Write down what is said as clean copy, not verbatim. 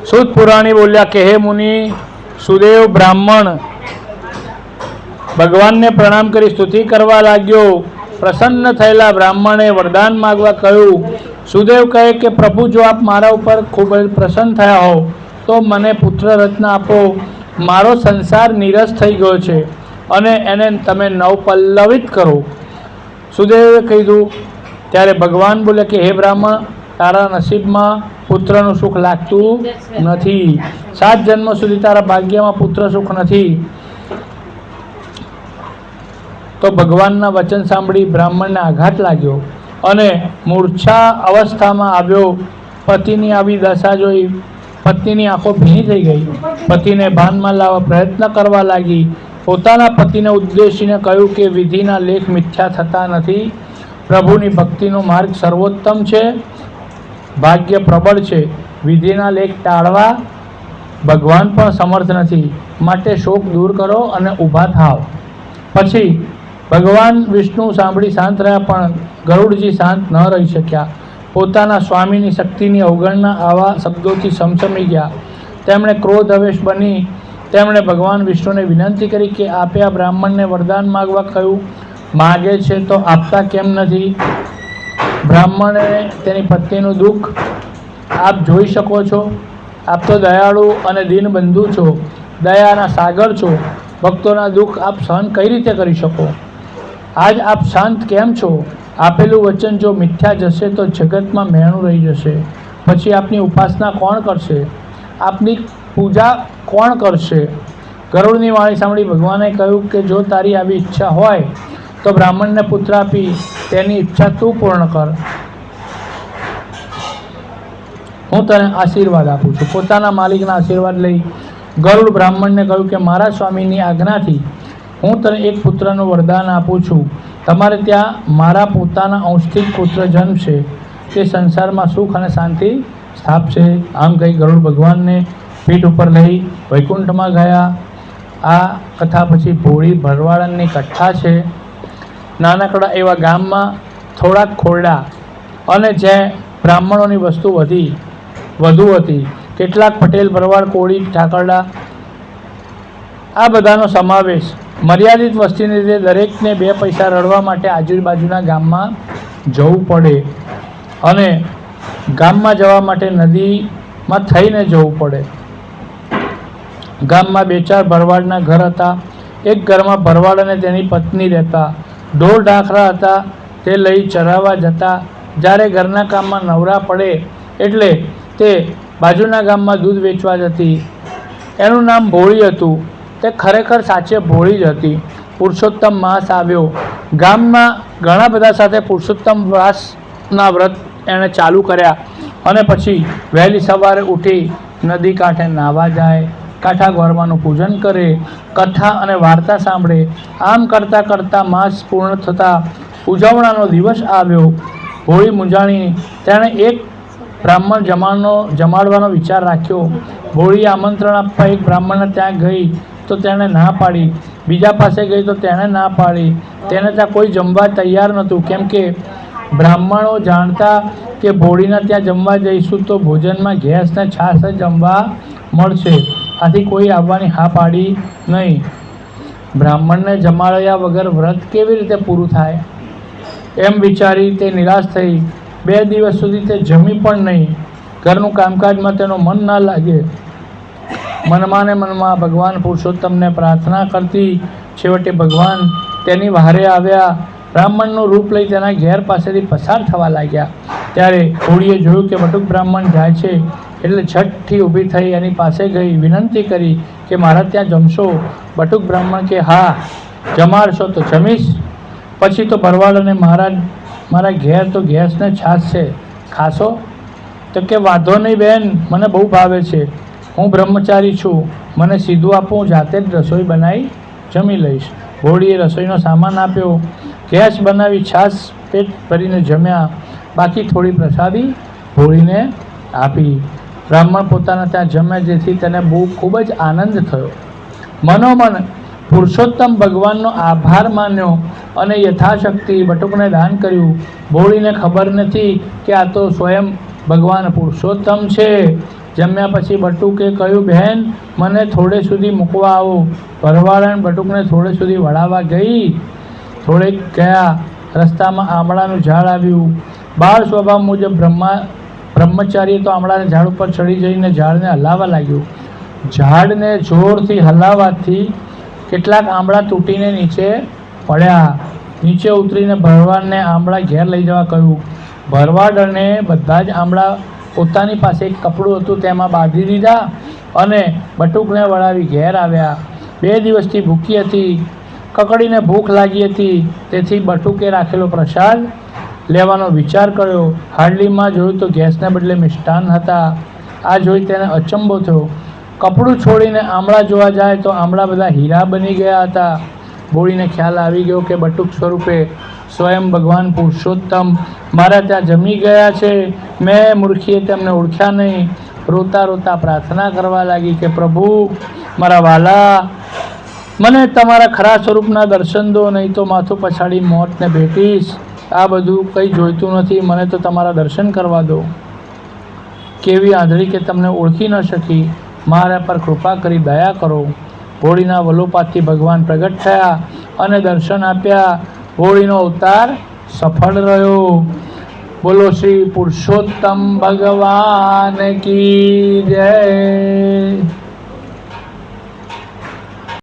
સુત પુરાણી બોલ્યા કે હે મુનિ, સુદેવ બ્રાહ્મણ ભગવાનને પ્રણામ કરી સ્તુતિ કરવા લાગ્યો. પ્રસન્ન થયેલા બ્રાહ્મણે વરદાન માગવા કહ્યું. સુદેવ કહે કે પ્રભુ, જો આપ મારા ઉપર ખૂબ જ પ્રસન્ન થયા હો તો મને પુત્ર રત્ન આપો. મારો સંસાર નીરસ થઈ ગયો છે અને એને તમે નવપલ્લવિત કરો. સુદેવે કીધું. ત્યારે ભગવાન બોલે કે હે બ્રાહ્મણ, તારા નસીબમાં પુત્રનું સુખ લાગતું નથી. 7 જન્મ સુધી તારા ભાગ્યમાં પુત્ર સુખ નથી. તો ભગવાનના વચન સાંભળી બ્રાહ્મણને આઘાત લાગ્યો અને મૂર્છા અવસ્થામાં આવ્યો. પતિની આવી દશા જોઈ પત્નીની આંખો ભીની થઈ ગઈ. પતિને ભાનમાં લાવવા પ્રયત્ન કરવા લાગી. પોતાના પતિને ઉદ્દેશીને કહ્યું કે વિધિના લેખ મિથ્યા થતા નથી. પ્રભુની ભક્તિનો માર્ગ સર્વોત્તમ છે, ભાગ્ય પ્રબળ છે. વિધિના લેખ ટાળવા ભગવાન પણ સમર્થ નથી. માટે શોક દૂર કરો અને ઊભા થાવ. પછી ભગવાન વિષ્ણુ સાંભળી શાંત રહ્યા, પણ ગરુડજી શાંત ન રહી શક્યા. પોતાના સ્વામીની શક્તિની અવગણના આવા શબ્દોથી સમસમી ગયા. તેમણે ક્રોધ અવેશ બની તેમણે ભગવાન વિષ્ણુને વિનંતી કરી કે આપે આ બ્રાહ્મણને વરદાન માગવા કહ્યું. માગે છે તો આપતા કેમ નથી? બ્રાહ્મણે તેની પત્નીનું દુઃખ આપ જોઈ શકો છો. આપ તો દયાળુ અને દીનબંધુ છો, દયાના સાગર છો. ભક્તોના દુઃખ આપ સહન કઈ રીતે કરી શકો? આજ આપ શાંત કેમ છો? આપેલું વચન જો મિથ્યા જશે તો જગતમાં મેણું રહી જશે. પછી આપની ઉપાસના કોણ કરશે? આપની પૂજા કોણ કરશે? ગરુડની વાણી સાંભળી ભગવાને કહ્યું કે જો તારી આવી ઈચ્છા હોય તો બ્રાહ્મણને પુત્ર આપી તેની ઈચ્છા તું પૂર્ણ કર. હું તને આશીર્વાદ આપું છું. પોતાના માલિકના આશીર્વાદ લઈ ગરુડ બ્રાહ્મણને કહ્યું કે મારા સ્વામીની આજ્ઞાથી હું તને એક પુત્રનું વરદાન આપું છું. તમારે ત્યાં મારા પોતાના અંશથી જ પુત્ર જન્મશે. તે સંસારમાં સુખ અને શાંતિ સ્થાપશે. આમ કહી ગરુડ ભગવાનને પીઠ ઉપર લઈ વૈકુંઠમાં ગયા. આ કથા પછી ભોળી ભરવાડની કથા છે. નાનકડા એવા ગામમાં થોડાક ખોરડા અને જ્યાં બ્રાહ્મણોની વસ્તુ વધુ હતી. કેટલાક પટેલ, ભરવાડ, કોળી, ઠાકરડા આ બધાનો સમાવેશ. મર્યાદિત વસ્તીને લીધે દરેકને 2 પૈસા રળવા માટે આજુબાજુના ગામમાં જવું પડે અને ગામમાં જવા માટે નદીમાં થઈને જવું પડે. ગામમાં 2-4 ભરવાડના ઘર હતા. એક ઘરમાં ભરવાડ અને તેની પત્ની રહેતા. ઢોર ઢાંખરા હતા, તે લઈ ચરાવવા જતા. જ્યારે ઘરના કામમાં નવરા પડે એટલે તે બાજુના ગામમાં દૂધ વેચવા જતી. એનું નામ ભોળી હતું. તે ખરેખર સાચે ભોળી જ હતી. પુરુષોત્તમ માસ આવ્યો. ગામમાં ઘણા બધા સાથે પુરુષોત્તમ માસના વ્રત એણે ચાલુ કર્યા અને પછી વહેલી સવારે ઉઠી નદી કાંઠે નાહવા જાય, કાંઠા ગોરમાનું પૂજન કરે, કથા અને વાર્તા સાંભળે. આમ કરતાં કરતાં માસ પૂર્ણ થતાં ઉજવણાનો દિવસ આવ્યો. હોળી મૂંઝાણી તેણે એક બ્રાહ્મણ જમાડવાનો વિચાર રાખ્યો. હોળીએ આમંત્રણ આપવા એક બ્રાહ્મણને ત્યાં ગઈ તો તેણે ના પાડી. બીજા પાસે ગઈ તો તેણે ના પાડી. તેને ત્યાં કોઈ જમવા તૈયાર નહોતું, કેમ કે બ્રાહ્મણો જાણતા કે ભોળીના ત્યાં જમવા જઈશું તો ભોજનમાં ઘેસ ને છાશ જ જમવા મળશે. આથી કોઈ આવવાની હા પાડી નહીં. બ્રાહ્મણને જમાડ્યા વગર વ્રત કેવી રીતે પૂરું થાય? એમ વિચારી તે નિરાશ થઈ. 2 દિવસ સુધી તે જમી પણ નહીં. ઘરનું કામકાજમાં તેનું મન ના લાગે. મનમાં ને મનમાં ભગવાન પુરુષોત્તમને પ્રાર્થના કરતી. છેવટે ભગવાન તેની વહારે આવ્યા. બ્રાહ્મણનું રૂપ લઈ તેના ઘેર પાસેથી પસાર થવા લાગ્યા. ત્યારે હોળીએ જોયું કે બટુક બ્રાહ્મણ જાય છે એટલે ઝટથી ઊભી થઈ એની પાસે ગઈ. વિનંતી કરી કે મારા ત્યાં જમશો? બટુક બ્રાહ્મણ કે હા, જમાડશો તો જમીશ. પછી તો ભરવાડ અને મારા ઘેર તો ગેસ ને છાશ છે, ખાશો? તો કે વાંધો નહીં બેન, મને બહુ ભાવે છે. હું બ્રહ્મચારી છું, મને સીધું આપો, હું જાતે જ રસોઈ બનાવી જમી લઈશ. હોળીએ રસોઈનો સામાન આપ્યો. ગેસ બનાવી, છાશ પેટ ભરીને જમ્યા. બાકી થોડી પ્રસાદી હોળીને આપી. બ્રાહ્મણ પોતાના ત્યાં જમ્યા, જેથી તેને ખૂબ જ આનંદ થયો. મનોમન પુરુષોત્તમ ભગવાનનો આભાર માન્યો અને યથાશક્તિ બટુકને દાન કર્યું. ભોળીને ખબર નથી કે આ તો સ્વયં ભગવાન પુરુષોત્તમ છે, જમ્યા પછી બટુકે કહ્યું, બહેન મને થોડે સુધી મૂકવા આવો. ભરવાડન બટુકને થોડે સુધી વળાવવા ગઈ. થોડેક ગયા, રસ્તામાં આંબળાનું ઝાડ આવ્યું. બાળ સ્વભાવ મુજબ બ્રહ્મચારીએ તો આંબળાના ઝાડ ઉપર ચડી જઈને ઝાડને હલાવવા લાગ્યું. ઝાડને જોરથી હલાવવાથી કેટલાક આંબળા તૂટીને નીચે પડ્યા. નીચે ઉતરીને ભરવાડને આંબળા ઘેર લઈ જવા કહ્યું. ભરવાડને બધા જ આંબળા પોતાની પાસે એક કપડું હતું તેમાં બાંધી દીધા અને બટુકને વળાવી ઘેર આવ્યા. 2 દિવસથી ભૂખી હતી, કકડીને ભૂખ લાગી હતી, તેથી બટુકે રાખેલો પ્રસાદ લેવાનો વિચાર કર્યો. હાડલીમાં જોયું તો ગેસને બદલે મિષ્ટાન હતા. આ જોઈ તેને અચંબો થયો. કપડું છોડીને આંબળા જોવા જાય તો આંબળા બધા હીરા બની ગયા હતા. બોળીને ખ્યાલ આવી ગયો કે બટુક સ્વરૂપે સ્વયં ભગવાન પુરુષોત્તમ મારા ત્યાં જમી ગયા છે. મેં મૂર્ખીએ તેમને ઓળખ્યા નહીં. રોતા રોતા પ્રાર્થના કરવા લાગી કે પ્રભુ મારા વાલા, મને તમારા ખરા સ્વરૂપના દર્શન દો, નહીં તો માથું પછાડી મોતને ભેટીશ. આ બધું કંઈ જોઈતું નથી, મને તો તમારા દર્શન કરવા દો. કેવી આંધળી કે તમને ઓળખી ન શકી, મારા પર કૃપા કરી દયા કરો. હોળીના વલોપાતથી ભગવાન પ્રગટ થયા અને દર્શન આપ્યા. હોળીનો અવતાર સફળ રહ્યો. બોલો શ્રી પુરુષોત્તમ ભગવાન કી જય.